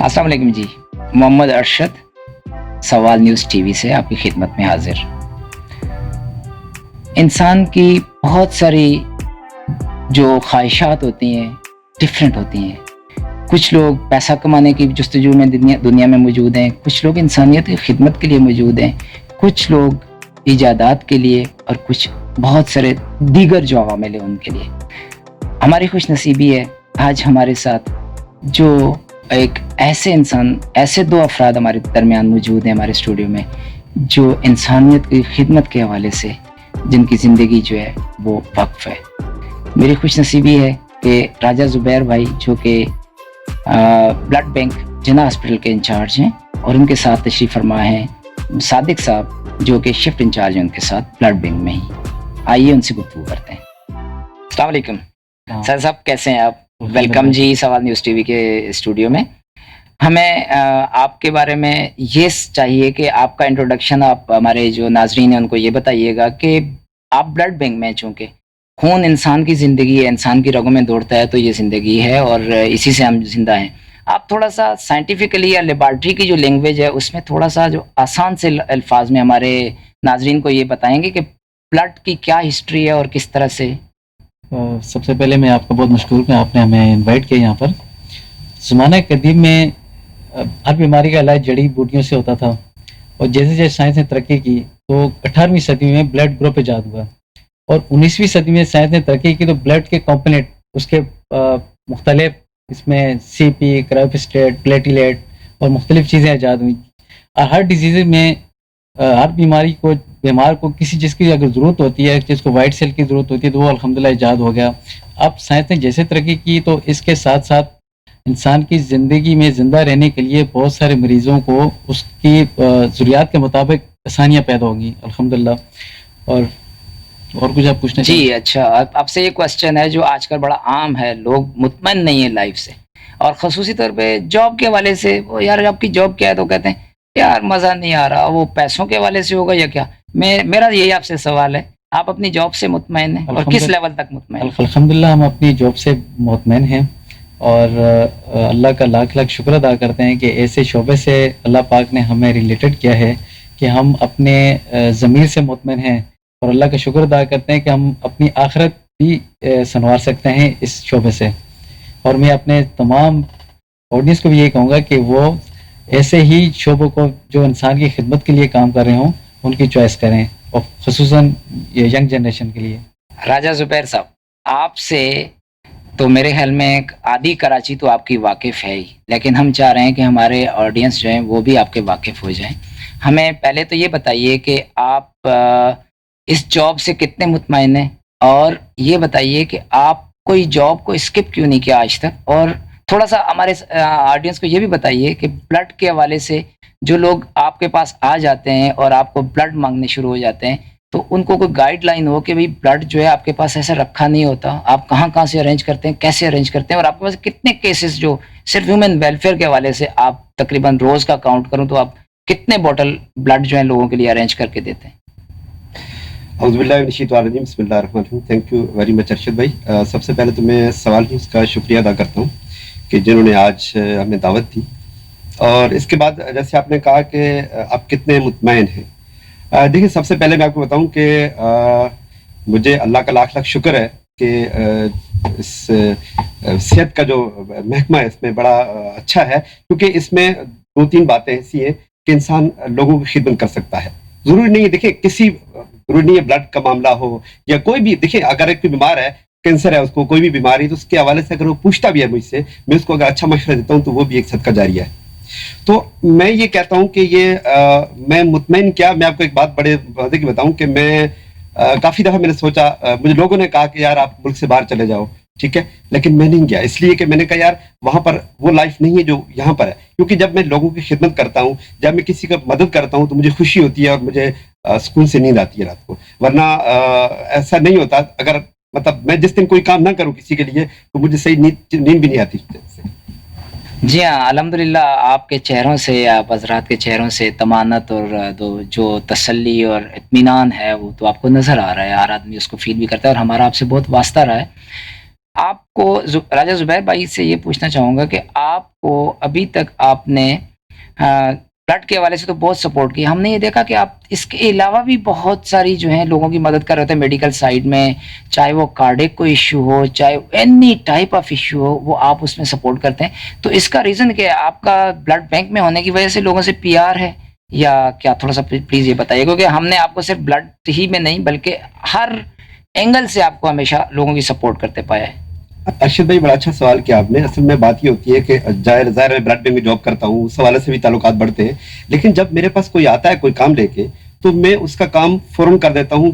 अस्सलाम वालेकुम जी। मोहम्मद अरशद सवाल न्यूज़ टीवी से आपकी खिदमत में हाजिर। इंसान की बहुत सारी जो ख्वाहिशात होती हैं डिफरेंट होती हैं। कुछ लोग पैसा कमाने की जस्तजू में दुनिया में मौजूद हैं, कुछ लोग इंसानियत की खिदमत के लिए मौजूद हैं, कुछ लोग इजादात के लिए और कुछ बहुत सारे दीगर जो अवामिल हैं उनके लिए। हमारी खुशनसीबी है आज हमारे साथ जो एक ऐसे इंसान, ऐसे दो अफराद हमारे दरमियान मौजूद हैं हमारे स्टूडियो में जो इंसानियत की खिदमत के हवाले से जिनकी ज़िंदगी जो है वो वक्फ है। मेरी खुशनसीबी है कि राजा ज़ुबैर भाई जो कि ब्लड बैंक जिन्ना हॉस्पिटल के इंचार्ज हैं और उनके साथ तशरीफ़ फरमा हैं सादिक साहब जो कि शिफ्ट इंचार्ज हैं उनके साथ ब्लड बैंक में ही। आइए उनसे गुफ्तगू करते हैं। अस्सलाम वालेकुम सर साहब, कैसे हैं आप? वेलकम जी सवाल न्यूज़ टीवी के स्टूडियो में। हमें आपके बारे में ये चाहिए कि आपका इंट्रोडक्शन आप हमारे जो नाजरीन हैं उनको ये बताइएगा कि आप ब्लड बैंक में, चूँकि खून इंसान की ज़िंदगी है, इंसान की रगों में दौड़ता है तो ये ज़िंदगी है और इसी से हम जिंदा हैं। आप थोड़ा सा साइंटिफिकली या लेबॉर्ट्री की जो लैंग्वेज है उसमें थोड़ा सा जो आसान से अल्फाज में हमारे नाजरीन को ये बताएंगे कि ब्लड की क्या हिस्ट्री है और किस तरह से। सबसे पहले मैं आपका बहुत मशकूर कि आपने हमें इनवाइट किया यहाँ पर। ज़माना कदीम में हर बीमारी का इलाज जड़ी बूटियों से होता था और जैसे जैसे साइंस ने तरक्की की तो 18वीं सदी में ब्लड ग्रुप ईजाद हुआ और 19वीं सदी में साइंस ने तरक्की की तो ब्लड के कॉम्पोनेंट उसके मुख्तलिफ इसमें CP, क्रायोप्रेसिट, प्लेटिलेट और मुख्तलिफ चीज़ें ईजाद हुई। और हर डिजीज़ में हर बीमार को किसी चीज़ की अगर ज़रूरत होती है, जिसको वाइट सेल की ज़रूरत होती है तो वो अल्हम्दुलिल्लाह ईजाद हो गया। अब साइंस ने जैसे तरक्की की तो इसके साथ साथ इंसान की ज़िंदगी में ज़िंदा रहने के लिए बहुत सारे मरीज़ों को उसकी ज़रूरियात के मुताबिक आसानियाँ पैदा होंगी अल्हम्दुलिल्लाह। और कुछ आप पूछना जी अच्छा, आपसे ये क्वेश्चन है जो आजकल बड़ा आम है, लोग मुतमईन नहीं है लाइफ से और ख़ुसूसी तौर पे जॉब के हवाले से। वो यार आपकी जॉब क्या है तो कहते हैं यार मज़ा नहीं आ रहा, वो पैसों के हवाले से होगा या क्या? मेरा यही आपसे सवाल है, आप अपनी जॉब से मुतमईन हैं और किस लेवल तक मुतमईन? अल्हम्दुलिल्लाह हम अपनी जॉब से मुतमईन हैं और अल्लाह का लाख लाख शुक्र अदा करते हैं कि ऐसे शोबे से अल्लाह पाक ने हमें रिलेटेड किया है कि हम अपने ज़मीर से मुतमईन हैं और अल्लाह का शुक्र अदा करते हैं कि हम अपनी आखिरत भी संवार सकते हैं इस शोबे से। और मैं अपने तमाम ऑडियंस को भी यही कहूँगा कि वो ऐसे ही शोबों को जो इंसान की खिदमत के लिए काम कर रहे हों उनकी चॉइस करें और ख़ुसूसन ये यंग जनरेशन के लिए। राजा ज़ुबैर साहब, आपसे तो मेरे ख्याल में आदि कराची तो आपकी वाकिफ़ है ही, लेकिन हम चाह रहे हैं कि हमारे ऑडियंस जो हैं वो भी आपके वाकिफ़ हो जाएं। हमें पहले तो ये बताइए कि आप इस जॉब से कितने मुतमईन हैं और ये बताइए कि आप कोई जॉब को स्किप क्यों नहीं किया आज तक। और थोड़ा सा हमारे ऑडियंस को ये भी बताइए कि ब्लड के हवाले से जो लोग आपके पास आ जाते हैं और आपको ब्लड मांगने शुरू हो जाते हैं तो उनको कोई गाइडलाइन हो कि भाई ब्लड जो है आपके पास ऐसा रखा नहीं होता, आप कहाँ से अरेंज करते हैं, कैसे अरेंज करते हैं और आपके पास कितने केसेस जो सिर्फ ह्यूमन वेलफेयर के हवाले से आप तकरीबन रोज़ का काउंट करूँ तो आप कितने बॉटल ब्लड जो है लोगों के लिए अरेंज करके देते हैं? Thank you very much Arshad भाई। सबसे पहले तो मैं सवाल न्यूज़ का शुक्रिया अदा करता हूँ कि जिन्होंने आज हमें दावत दी। और इसके बाद जैसे आपने कहा कि आप कितने मुतमईन हैं, देखिए सबसे पहले मैं आपको बताऊं कि मुझे अल्लाह का लाख लाख शुक्र है कि इस सेहत का जो महकमा है इसमें बड़ा अच्छा है, क्योंकि इसमें दो तीन बातें ऐसी हैं कि इंसान लोगों की खिदमत कर सकता है। ज़रूरी नहीं है, देखिए ज़रूरी नहीं है ब्लड का मामला हो या कोई भी, देखिए अगर एक बीमार है, कैंसर है, उसको कोई भी बीमारी, तो उसके हवाले से अगर वो पूछता भी है मुझसे, मैं उसको अगर अच्छा मशवरा देता हूँ तो वो भी एक सदका जारिया है। तो मैं ये कहता हूँ कि ये मैं मुतमईन क्या, मैं आपको एक बात बड़े वादे की बताऊँ कि मैं काफ़ी दफ़ा मैंने सोचा, मुझे लोगों ने कहा कि यार आप मुल्क से बाहर चले जाओ, ठीक है, लेकिन मैं नहीं गया इसलिए कि मैंने कहा यार वहाँ पर वो लाइफ नहीं है जो यहाँ पर है। क्योंकि जब मैं लोगों की खिदमत करता हूँ, जब मैं किसी का मदद करता हूँ तो मुझे खुशी होती है और मुझे सुकून से नींद आती है रात को। वरना ऐसा नहीं होता, अगर मतलब मैं जिस दिन कोई काम ना करूँ किसी के लिए तो मुझे सही नींद भी नहीं आती। जी हाँ, अल्हम्दुलिल्लाह आपके चेहरों से, आप हज़रात के चेहरों से तमानत और जो तसल्ली और इत्मीनान है वो तो आपको नज़र आ रहा है, हर आदमी उसको फील भी करता है और हमारा आपसे बहुत वास्ता रहा है। آپ کو راجہ زبیر بھائی سے یہ پوچھنا چاہوں گا کہ آپ کو ابھی تک آپ نے بلڈ کے حوالے سے تو بہت سپورٹ کی، ہم نے یہ دیکھا کہ آپ اس کے علاوہ بھی بہت ساری جو ہیں لوگوں کی مدد کر رہے تھے میڈیکل سائڈ میں، چاہے وہ کارڈیک کو ایشو ہو، چاہے اینی ٹائپ آف ایشو ہو، وہ آپ اس میں سپورٹ کرتے ہیں. تو اس کا ریزن کیا ہے؟ آپ کا بلڈ بینک میں ہونے کی وجہ سے لوگوں سے پی آر ہے یا کیا؟ تھوڑا سا پلیز یہ بتائیے، کیونکہ ہم نے آپ کو صرف بلڈ ہی میں نہیں بلکہ ہر اینگل سے آپ کو ہمیشہ لوگوں کی سپورٹ کرتے پایا ہے. ارشد بھائی بڑا اچھا سوال کیا آپ نے. اصل میں بات یہ ہوتی ہے کہ ظاہر میں بلڈ بینک میں جاب کرتا ہوں، اس حوالے سے بھی تعلقات بڑھتے ہیں، لیکن جب میرے پاس کوئی آتا ہے کوئی کام لے کے تو میں اس کا کام فوراً کر دیتا ہوں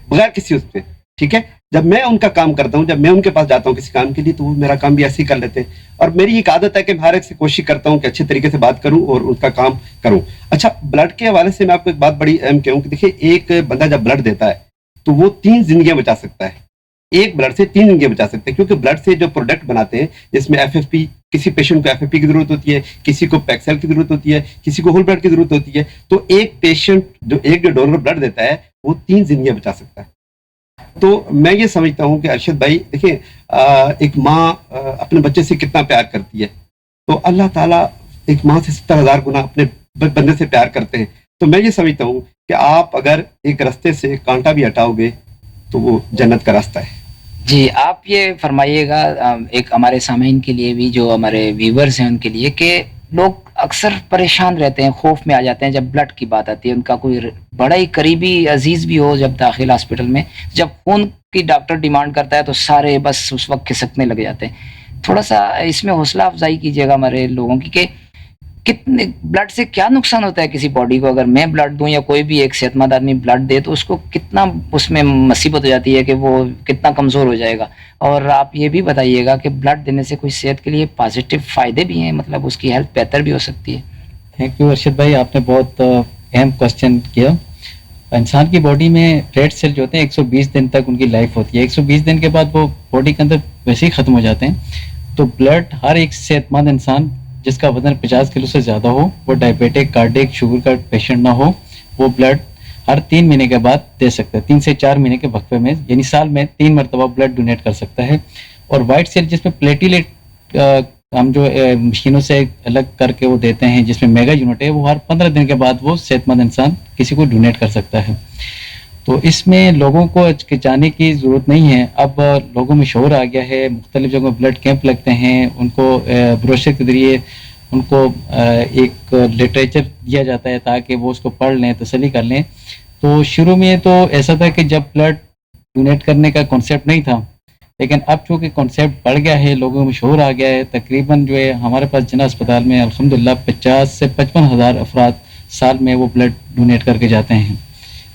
بغیر کسی اس پہ. ٹھیک ہے، جب میں ان کا کام کرتا ہوں، جب میں ان کے پاس جاتا ہوں کسی کام کے لیے تو وہ میرا کام بھی ایسے ہی کر لیتے ہیں. اور میری ایک عادت ہے کہ میں ہر ایک سے کوشش کرتا ہوں کہ اچھے طریقے سے بات کروں اور ان کا کام کروں. اچھا، بلڈ کے حوالے سے میں آپ کو ایک بات بڑی اہم کہوں کہ دیکھیے، ایک بندہ جب بلڈ دیتا ہے تو وہ 3 زندگیاں بچا سکتا ہے. ایک بلڈ سے 3 زندگیاں بچا سکتے ہیں، کیونکہ بلڈ سے جو پروڈکٹ بناتے ہیں جس میں ایف ایف پی، کسی پیشنٹ کو ایف ایف پی کی ضرورت ہوتی ہے، کسی کو پیکسل کی ضرورت ہوتی ہے، کسی کو ہول بلڈ کی ضرورت ہوتی ہے. تو ایک پیشنٹ جو ڈونر بلڈ دیتا ہے وہ 3 زندگیاں بچا سکتا ہے. تو میں یہ سمجھتا ہوں کہ ارشد بھائی دیکھیں، ایک ماں اپنے بچے سے کتنا پیار کرتی ہے، تو اللہ تعالیٰ ایک ماں سے 70,000 گنا اپنے بندے سے پیار کرتے ہیں. تو میں یہ سمجھتا ہوں کہ آپ اگر ایک راستے سے کانٹا بھی ہٹاؤ گے تو وہ جنت کا راستہ ہے. جی، آپ یہ فرمائیے گا ایک ہمارے سامعین کے لیے بھی، جو ہمارے ویورز ہیں ان کے لیے، کہ لوگ اکثر پریشان رہتے ہیں، خوف میں آ جاتے ہیں جب بلڈ کی بات آتی ہے. ان کا کوئی بڑا ہی قریبی عزیز بھی ہو جب داخل ہاسپٹل میں، جب خون کی ڈاکٹر ڈیمانڈ کرتا ہے تو سارے بس اس وقت کھسکنے لگ جاتے ہیں. تھوڑا سا اس میں حوصلہ افزائی کیجیے گا ہمارے لوگوں کی کہ کتنے بلڈ سے کیا نقصان ہوتا ہے کسی باڈی کو. اگر میں بلڈ دوں یا کوئی بھی ایک صحت مند آدمی بلڈ دے تو اس کو کتنا اس میں مصیبت ہو جاتی ہے کہ وہ کتنا کمزور ہو جائے گا. اور آپ یہ بھی بتائیے گا کہ بلڈ دینے سے کوئی صحت کے لیے پازیٹیو فائدے بھی ہیں، مطلب اس کی ہیلتھ بہتر بھی ہو سکتی ہے. تھینک یو ارشد بھائی، آپ نے بہت اہم کوشچن کیا. انسان کی باڈی میں ریڈ سیل جو ہوتے ہیں 120 دن تک ان کی لائف ہوتی ہے. 120 دن کے بعد وہ باڈی کے اندر ویسے ہی ختم ہو جاتے ہیں. تو بلڈ ہر ایک صحت مند انسان جس کا وزن 50 کلو سے زیادہ ہو، وہ ڈائبیٹک، کارڈیک، شوگر کا پیشنٹ نہ ہو، وہ بلڈ ہر 3 مہینے کے بعد دے سکتا ہے. 3 سے 4 مہینے کے وقفے میں، یعنی سال میں 3 مرتبہ بلڈ ڈونیٹ کر سکتا ہے. اور وائٹ سیل جس میں پلیٹیلیٹ ہم جو مشینوں سے الگ کر کے وہ دیتے ہیں، جس میں میگا یونٹ ہے، وہ ہر 15 دن کے بعد وہ صحت مند انسان کسی کو ڈونیٹ کر سکتا ہے. تو اس میں لوگوں کو ہچکچانے کی ضرورت نہیں ہے. اب لوگوں میں شعور آ گیا ہے، مختلف جگہوں بلڈ کیمپ لگتے ہیں، ان کو بروشر کے ذریعے ان کو ایک لٹریچر دیا جاتا ہے تاکہ وہ اس کو پڑھ لیں، تسلی کر لیں. تو شروع میں تو ایسا تھا کہ جب بلڈ ڈونیٹ کرنے کا کانسیپٹ نہیں تھا، لیکن اب چونکہ کانسیپٹ بڑھ گیا ہے، لوگوں میں شعور آ گیا ہے. تقریباً جو ہے ہمارے پاس جنا اسپتال میں الحمدللہ 50 سے 55 ہزار افراد سال میں وہ بلڈ ڈونیٹ کر کے جاتے ہیں،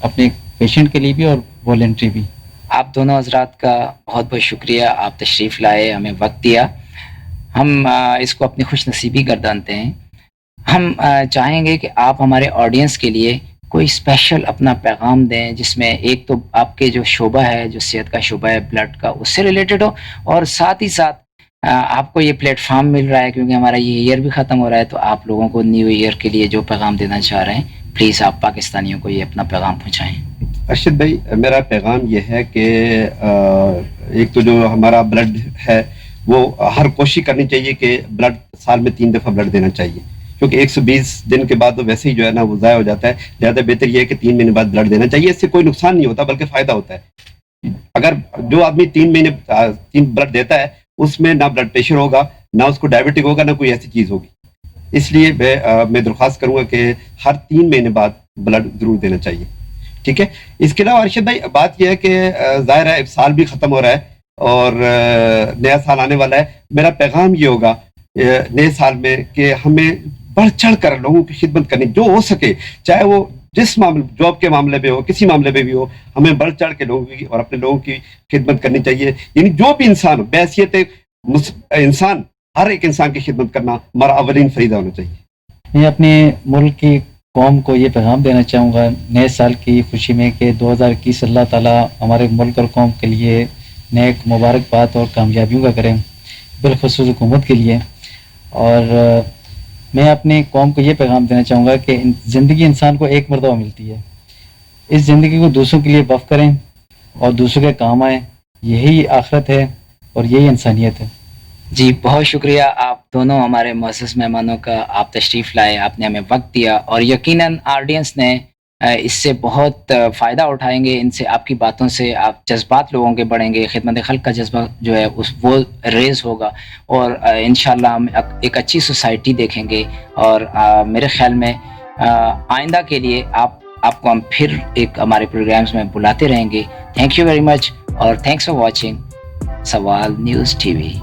اپنے پیشنٹ کے لیے بھی اور والنٹری بھی. آپ دونوں حضرات کا بہت بہت شکریہ، آپ تشریف لائے، ہمیں وقت دیا. ہم اس کو اپنی خوش نصیبی گردانتے ہیں. ہم چاہیں گے کہ آپ ہمارے آڈینس کے لیے کوئی اسپیشل اپنا پیغام دیں، جس میں ایک تو آپ کے جو شعبہ ہے، جو صحت کا شعبہ ہے بلڈ کا، اس سے ریلیٹڈ ہو، اور ساتھ ہی ساتھ آپ کو یہ پلیٹ فارم مل رہا ہے کیونکہ ہمارا یہ ایئر بھی ختم ہو رہا ہے، تو آپ لوگوں کو نیو ایئر کے لیے جو پیغام دینا چاہ رہے ہیں، پلیز آپ پاکستانیوں کو یہ اپنا پیغام پہنچائیں. ارشد بھائی، میرا پیغام یہ ہے کہ ایک تو جو ہمارا بلڈ ہے وہ ہر کوشش کرنی چاہیے کہ بلڈ سال میں 3 دفعہ بلڈ دینا چاہیے، کیونکہ 120 دن کے بعد ویسے ہی جو ہے نا وہ ضائع ہو جاتا ہے. زیادہ بہتر یہ ہے کہ 3 مہینے بعد بلڈ دینا چاہیے. اس سے کوئی نقصان نہیں ہوتا بلکہ فائدہ ہوتا ہے. اگر جو آدمی 3 مہینے بلڈ دیتا ہے اس میں نہ بلڈ پریشر ہوگا، نہ اس کو ڈائبٹک ہوگا، نہ کوئی ایسی چیز ہوگی. اس لیے میں درخواست کروں گا کہ ہر 3 مہینے بعد بلڈ ضرور دینا چاہیے. ٹھیک ہے. اس کے علاوہ ارشد بھائی بات یہ ہے کہ ظاہر ہے سال بھی ختم ہو رہا ہے اور نیا سال آنے والا ہے. میرا پیغام یہ ہوگا نئے سال میں کہ ہمیں بڑھ چڑھ کر لوگوں کی خدمت کرنی، جو ہو سکے، چاہے وہ جس معاملے، جاب کے معاملے میں ہو، کسی معاملے میں بھی ہو، ہمیں بڑھ چڑھ کے لوگوں کی اور اپنے لوگوں کی خدمت کرنی چاہیے. یعنی جو بھی انسان ہو، بحیثیت انسان، ہر ایک انسان کی خدمت کرنا ہمارا اولین فریضہ ہونا چاہیے. میں اپنے ملک کی قوم کو یہ پیغام دینا چاہوں گا نئے سال کی خوشی میں کہ 2021 اللہ تعالیٰ ہمارے ملک اور قوم کے لیے نیک مبارکباد اور کامیابیوں کا کریں، بالخصوص حکومت کے لیے. اور میں اپنے قوم کو یہ پیغام دینا چاہوں گا کہ زندگی انسان کو ایک مرتبہ ملتی ہے. اس زندگی کو دوسروں کے لیے وقف کریں اور دوسروں کے کام آئیں. یہی آخرت ہے. और यही इंसानियत है। जी बहुत शुक्रिया आप दोनों हमारे मुअज़्ज़ज़ मेहमानों का, आप तशरीफ़ लाए, आपने हमें वक्त दिया और यकीनन ऑडियंस ने इससे बहुत फ़ायदा उठाएंगे। इनसे, आपकी बातों से आप जज्बात लोगों के बढ़ेंगे, खिदमत खल्क़ का जज्बा जो है उस वो रेज़ होगा और इंशाअल्लाह हम एक अच्छी सोसाइटी देखेंगे। और मेरे ख़्याल में आइंदा के लिए आपको हम फिर एक हमारे प्रोग्राम्स में बुलाते रहेंगे। थैंक यू वेरी मच और थैंक्स फॉर वॉचिंग सवाल न्यूज़ टीवी।